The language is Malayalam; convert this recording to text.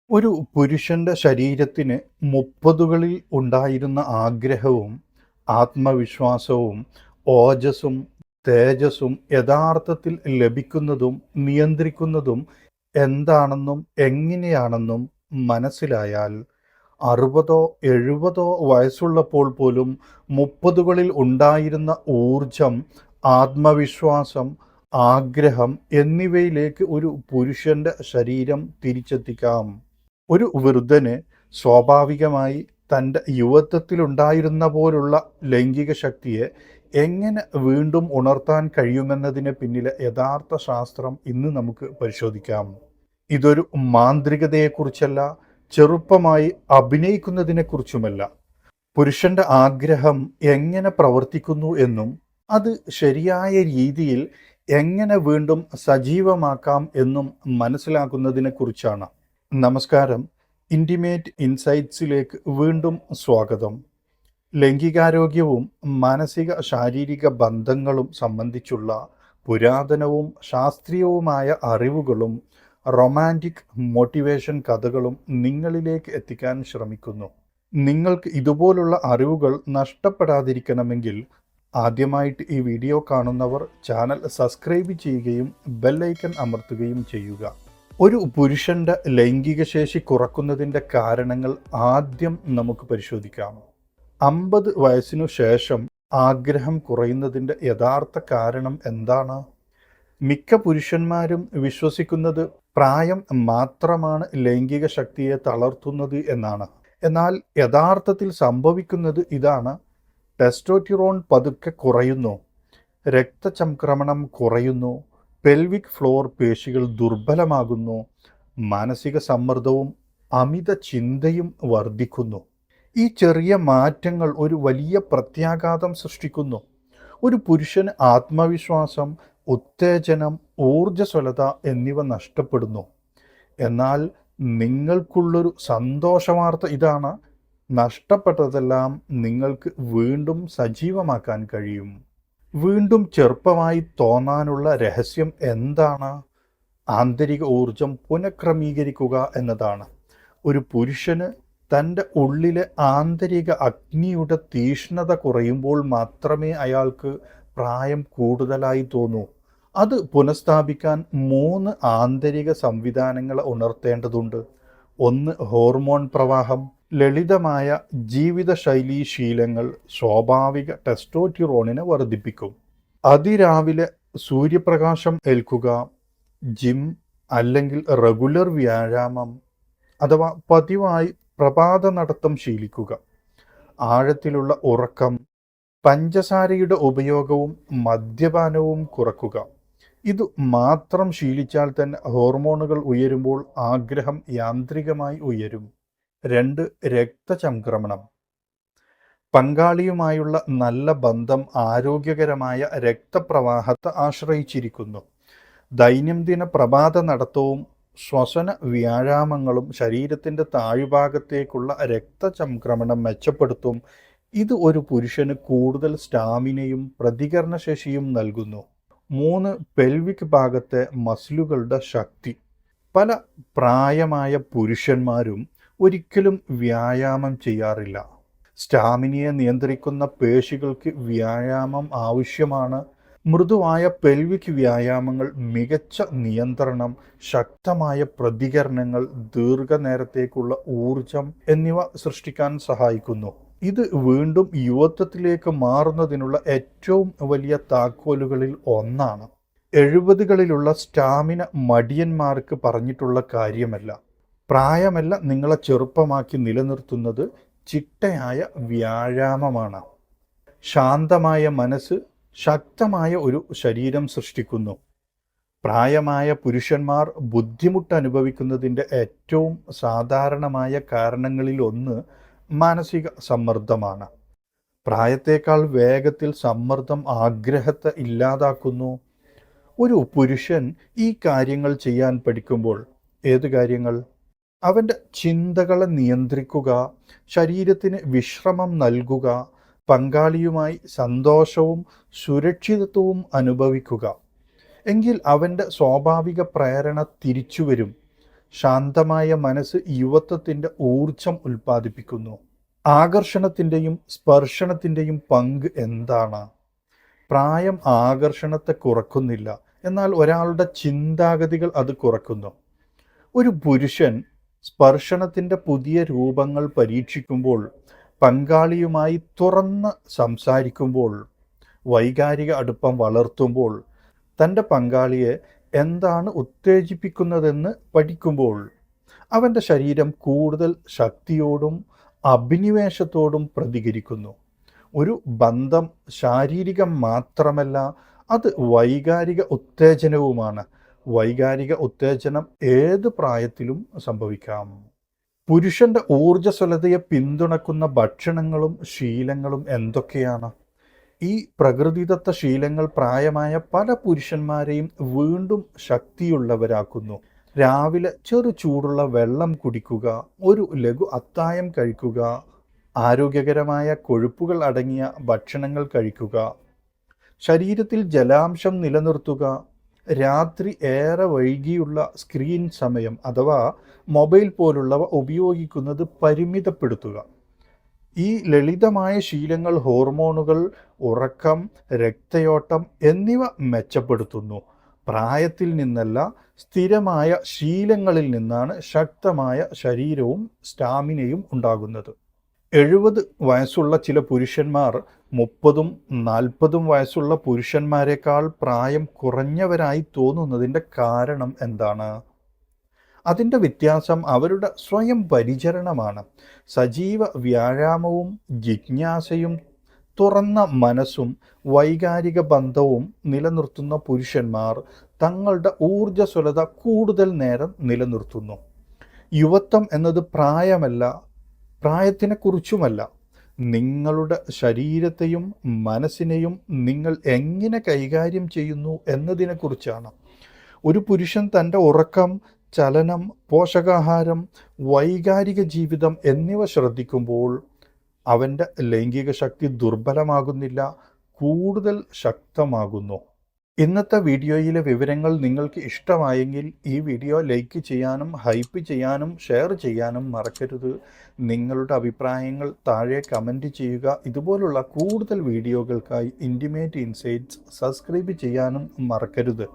ഒരു പുരുഷന്റെ ശരീരത്തിന് മുപ്പതുകളിൽ ഉണ്ടായിരുന്ന ആഗ്രഹവും ആത്മവിശ്വാസവും ഓജസ്സും തേജസ്സും യഥാർത്ഥത്തിൽ ലഭിക്കുന്നതും നിയന്ത്രിക്കുന്നതും എന്താണെന്നും എങ്ങനെയാണെന്നും മനസ്സിലായാൽ 60 70 വയസ്സുള്ളപ്പോൾ പോലും മുപ്പതുകളിൽ ഉണ്ടായിരുന്ന ഊർജം, ആത്മവിശ്വാസം, ആഗ്രഹം എന്നിവയിലേക്ക് ഒരു പുരുഷന്റെ ശരീരം തിരിച്ചെത്തിക്കാം. ഒരു വൃദ്ധന് സ്വാഭാവികമായി തൻ്റെ യുവത്വത്തിലുണ്ടായിരുന്ന പോലുള്ള ലൈംഗിക ശക്തിയെ എങ്ങനെ വീണ്ടും ഉണർത്താൻ കഴിയുമെന്നതിന് പിന്നിലെ യഥാർത്ഥ ശാസ്ത്രം ഇന്ന് നമുക്ക് പരിശോധിക്കാം. ഇതൊരു മാന്ത്രികതയെക്കുറിച്ചല്ല, ചെറുപ്പമായി അഭിനയിക്കുന്നതിനെക്കുറിച്ചുമല്ല. പുരുഷന്റെ ആഗ്രഹം എങ്ങനെ പ്രവർത്തിക്കുന്നു എന്നും അത് ശരിയായ രീതിയിൽ എങ്ങനെ വീണ്ടും സജീവമാക്കാം എന്നും മനസ്സിലാക്കുന്നതിനെക്കുറിച്ചാണ്. നമസ്കാരം. ഇൻറ്റിമേറ്റ് ഇൻസൈറ്റ്സിലേക്ക് വീണ്ടും സ്വാഗതം. ലൈംഗികാരോഗ്യവും മാനസിക ശാരീരിക ബന്ധങ്ങളും സംബന്ധിച്ചുള്ള പുരാതനവും ശാസ്ത്രീയവുമായ അറിവുകളും റൊമാൻറ്റിക് മോട്ടിവേഷൻ കഥകളും നിങ്ങളിലേക്ക് എത്തിക്കാൻ ശ്രമിക്കുന്നു. നിങ്ങൾക്ക് ഇതുപോലുള്ള അറിവുകൾ നഷ്ടപ്പെടാതിരിക്കണമെങ്കിൽ ആദ്യമായിട്ട് ഈ വീഡിയോ കാണുന്നവർ ചാനൽ സബ്സ്ക്രൈബ് ചെയ്യുകയും ബെല്ലൈക്കൺ അമർത്തുകയും ചെയ്യുക. ഒരു പുരുഷന്റെ ലൈംഗിക ശേഷി കുറക്കുന്നതിൻ്റെ കാരണങ്ങൾ ആദ്യം നമുക്ക് പരിശോധിക്കാം. 50 വയസ്സിനു ശേഷം ആഗ്രഹം കുറയുന്നതിൻ്റെ യഥാർത്ഥ കാരണം എന്താണ്? മിക്ക പുരുഷന്മാരും വിശ്വസിക്കുന്നത് പ്രായം മാത്രമാണ് ലൈംഗിക ശക്തിയെ തളർത്തുന്നത് എന്നാണ്. എന്നാൽ യഥാർത്ഥത്തിൽ സംഭവിക്കുന്നത് ഇതാണ്: ടെസ്റ്റോസ്റ്റിറോൺ പതുക്കെ കുറയുന്നു, രക്തചംക്രമണം കുറയുന്നു, പെൽവിക് ഫ്ലോർ പേശികൾ ദുർബലമാകുന്നു, മാനസിക സമ്മർദ്ദവും അമിത ചിന്തയും വർദ്ധിക്കുന്നു. ഈ ചെറിയ മാറ്റങ്ങൾ ഒരു വലിയ പ്രത്യാഘാതം സൃഷ്ടിക്കുന്നു. ഒരു പുരുഷന് ആത്മവിശ്വാസം, ഉത്തേജനം, ഊർജ്ജസ്വലത എന്നിവ നഷ്ടപ്പെടുന്നു. എന്നാൽ നിങ്ങൾക്കുള്ളൊരു സന്തോഷവാർത്ത ഇതാണ്: നഷ്ടപ്പെട്ടതെല്ലാം നിങ്ങൾക്ക് വീണ്ടും സജീവമാക്കാൻ കഴിയും. വീണ്ടും ചെറുപ്പമായി തോന്നാനുള്ള രഹസ്യം എന്താണ്? ആന്തരിക ഊർജം പുനഃക്രമീകരിക്കുക എന്നതാണ്. ഒരു പുരുഷന് തൻ്റെ ഉള്ളിലെ ആന്തരിക അഗ്നിയുടെ തീഷ്ണത കുറയുമ്പോൾ മാത്രമേ അയാൾക്ക് പ്രായം കൂടുതലായി തോന്നൂ. അത് പുനഃസ്ഥാപിക്കാൻ 3 ആന്തരിക സംവിധാനങ്ങൾ ഉണർത്തേണ്ടതുണ്ട്. 1. ഹോർമോൺ പ്രവാഹം. ലളിതമായ ജീവിതശൈലീ ശീലങ്ങൾ സ്വാഭാവിക ടെസ്റ്റോസ്റ്റിറോണിനെ വർദ്ധിപ്പിക്കും. അതിരാവിലെ സൂര്യപ്രകാശം ഏൽക്കുക, ജിം അല്ലെങ്കിൽ റെഗുലർ വ്യായാമം അഥവാ പതിവായി പ്രഭാത നടത്തം ശീലിക്കുക. ആഴത്തിലുള്ള ഉറക്കം, പഞ്ചസാരയുടെ ഉപയോഗവും മദ്യപാനവും കുറക്കുക. ഇത് മാത്രം ശീലിച്ചാൽ തന്നെ ഹോർമോണുകൾ ഉയരുമ്പോൾ ആഗ്രഹം യാന്ത്രികമായി ഉയരും. 2. രക്തചംക്രമണം. പങ്കാളിയുമായുള്ള നല്ല ബന്ധം ആരോഗ്യകരമായ രക്തപ്രവാഹത്തെ ആശ്രയിച്ചിരിക്കുന്നു. ദൈനംദിന പ്രഭാത നടത്തവും ശ്വസന വ്യായാമങ്ങളും ശരീരത്തിൻ്റെ താഴ്ഭാഗത്തേക്കുള്ള രക്തചംക്രമണം മെച്ചപ്പെടുത്തും. ഇത് ഒരു പുരുഷന് കൂടുതൽ സ്റ്റാമിനയും പ്രതികരണശേഷിയും നൽകുന്നു. 3. പെൽവിക് ഭാഗത്തെ മസിലുകളുടെ ശക്തി. പല പ്രായമായ പുരുഷന്മാരും ഒരിക്കലും വ്യായാമം ചെയ്യാറില്ല. സ്റ്റാമിനയെ നിയന്ത്രിക്കുന്ന പേശികൾക്ക് വ്യായാമം ആവശ്യമാണ്. മൃദുവായ പെൽവിക് വ്യായാമങ്ങൾ മികച്ച നിയന്ത്രണം, ശക്തമായ പ്രതികരണങ്ങൾ, ദീർഘനേരത്തേക്കുള്ള ഊർജം എന്നിവ സൃഷ്ടിക്കാൻ സഹായിക്കുന്നു. ഇത് വീണ്ടും യുവത്വത്തിലേക്ക് മാറുന്നതിനുള്ള ഏറ്റവും വലിയ താക്കോലുകളിൽ ഒന്നാണ്. 70കളിലുള്ള സ്റ്റാമിന മടിയന്മാർക്ക് പറഞ്ഞിട്ടുള്ള കാര്യമല്ല. പ്രായമല്ല നിങ്ങളെ ചെറുപ്പമാക്കി നിലനിർത്തുന്നത്, ചിട്ടയായ വ്യായാമമാണ്. ശാന്തമായ മനസ്സ് ശക്തമായ ഒരു ശരീരം സൃഷ്ടിക്കുന്നു. പ്രായമായ പുരുഷന്മാർ ബുദ്ധിമുട്ട് അനുഭവിക്കുന്നതിൻ്റെ ഏറ്റവും സാധാരണമായ കാരണങ്ങളിലൊന്ന് മാനസിക സമ്മർദ്ദമാണ്. പ്രായത്തേക്കാൾ വേഗത്തിൽ സമ്മർദ്ദം ആഗ്രഹത്തെ ഇല്ലാതാക്കുന്നു. ഒരു പുരുഷൻ ഈ കാര്യങ്ങൾ ചെയ്യാൻ പഠിക്കുമ്പോൾ, ഏത് കാര്യങ്ങൾ? അവൻ്റെ ചിന്തകളെ നിയന്ത്രിക്കുക, ശരീരത്തിന് വിശ്രമം നൽകുക, പങ്കാളിയുമായി സന്തോഷവും സുരക്ഷിതത്വവും അനുഭവിക്കുക. എങ്കിൽ അവൻ്റെ സ്വാഭാവിക പ്രേരണ തിരിച്ചു വരും. ശാന്തമായ മനസ്സ് യുവത്വത്തിൻ്റെ ഊർജം ഉൽപ്പാദിപ്പിക്കുന്നു. ആകർഷണത്തിൻ്റെയും സ്പർശനത്തിൻ്റെയും പങ്ക് എന്താണ്? പ്രായം ആകർഷണത്തെ കുറക്കുന്നില്ല, എന്നാൽ ഒരാളുടെ ചിന്താഗതികൾ അത് കുറക്കുന്നു. ഒരു പുരുഷൻ സ്പർശനത്തിൻ്റെ പുതിയ രൂപങ്ങൾ പരീക്ഷിക്കുമ്പോൾ, പങ്കാളിയുമായി തുറന്ന് സംസാരിക്കുമ്പോൾ, വൈകാരിക അടുപ്പം വളർത്തുമ്പോൾ, തൻ്റെ പങ്കാളിയെ എന്താണ് ഉത്തേജിപ്പിക്കുന്നതെന്ന് പഠിക്കുമ്പോൾ, അവൻ്റെ ശരീരം കൂടുതൽ ശക്തിയോടും അഭിനിവേശത്തോടും പ്രതികരിക്കുന്നു. ഒരു ബന്ധം ശാരീരികം മാത്രമല്ല, അത് വൈകാരിക ഉത്തേജനവുമാണ്. വൈകാരിക ഉത്തേജനം ഏത് പ്രായത്തിലും സംഭവിക്കാം. പുരുഷന്റെ ഊർജ്ജസ്വലതയെ പിന്തുണക്കുന്ന ഭക്ഷണങ്ങളും ശീലങ്ങളും എന്തൊക്കെയാണ്? ഈ പ്രകൃതിദത്ത ശീലങ്ങൾ പ്രായമായ പല പുരുഷന്മാരെയും വീണ്ടും ശക്തിയുള്ളവരാക്കുന്നു. രാവിലെ ചെറു ചൂടുള്ള വെള്ളം കുടിക്കുക, ഒരു ലഘു അത്താഴം കഴിക്കുക, ആരോഗ്യകരമായ കൊഴുപ്പുകൾ അടങ്ങിയ ഭക്ഷണങ്ങൾ കഴിക്കുക, ശരീരത്തിൽ ജലാംശം നിലനിർത്തുക, രാത്രി ഏറെ വൈകിയുള്ള സ്ക്രീൻ സമയം അഥവാ മൊബൈൽ പോലുള്ളവ ഉപയോഗിക്കുന്നത് പരിമിതപ്പെടുത്തുക. ഈ ലളിതമായ ശീലങ്ങൾ ഹോർമോണുകൾ, ഉറക്കം, രക്തയോട്ടം എന്നിവ മെച്ചപ്പെടുത്തുന്നു. പ്രായത്തിൽ നിന്നല്ല, സ്ഥിരമായ ശീലങ്ങളിൽ നിന്നാണ് ശക്തമായ ശരീരവും സ്റ്റാമിനയും ഉണ്ടാകുന്നത്. 70 വയസ്സുള്ള ചില പുരുഷന്മാർ 30-40 വയസ്സുള്ള പുരുഷന്മാരെക്കാൾ പ്രായം കുറഞ്ഞവരായി തോന്നുന്നതിൻ്റെ കാരണം എന്താണ്? അതിൻ്റെ വ്യത്യാസം അവരുടെ സ്വയം പരിചരണമാണ്. സജീവ വ്യായാമവും ജിജ്ഞാസയും തുറന്ന മനസ്സും വൈകാരിക ബന്ധവും നിലനിർത്തുന്ന പുരുഷന്മാർ തങ്ങളുടെ ഊർജ്ജസ്വലത കൂടുതൽ നേരം നിലനിർത്തുന്നു. യുവത്വം എന്നത് പ്രായത്തിനെക്കുറിച്ചുമല്ല, നിങ്ങളുടെ ശരീരത്തെയും മനസ്സിനെയും നിങ്ങൾ എങ്ങനെ കൈകാര്യം ചെയ്യുന്നു എന്നതിനെക്കുറിച്ചാണ്. ഒരു പുരുഷൻ തൻ്റെ ഉറക്കം, ചലനം, പോഷകാഹാരം, വൈകാരിക ജീവിതം എന്നിവ ശ്രദ്ധിക്കുമ്പോൾ അവൻ്റെ ലൈംഗിക ശക്തി ദുർബലമാകുന്നില്ല, കൂടുതൽ ശക്തമാകുന്നു. ഇന്നത്തെ വീഡിയോയിലെ വിവരങ്ങൾ നിങ്ങൾക്ക് ഇഷ്ടമായെങ്കിൽ ഈ വീഡിയോ ലൈക്ക് ചെയ്യാനും ഹൈപ്പ് ചെയ്യാനും ഷെയർ ചെയ്യാനും മറക്കരുത്. നിങ്ങളുടെ അഭിപ്രായങ്ങൾ താഴെ കമൻറ്റ് ചെയ്യുക. ഇതുപോലുള്ള കൂടുതൽ വീഡിയോകൾക്കായി ഇൻറ്റിമേറ്റ് ഇൻസൈറ്റ്സ് സബ്സ്ക്രൈബ് ചെയ്യാനും മറക്കരുത്.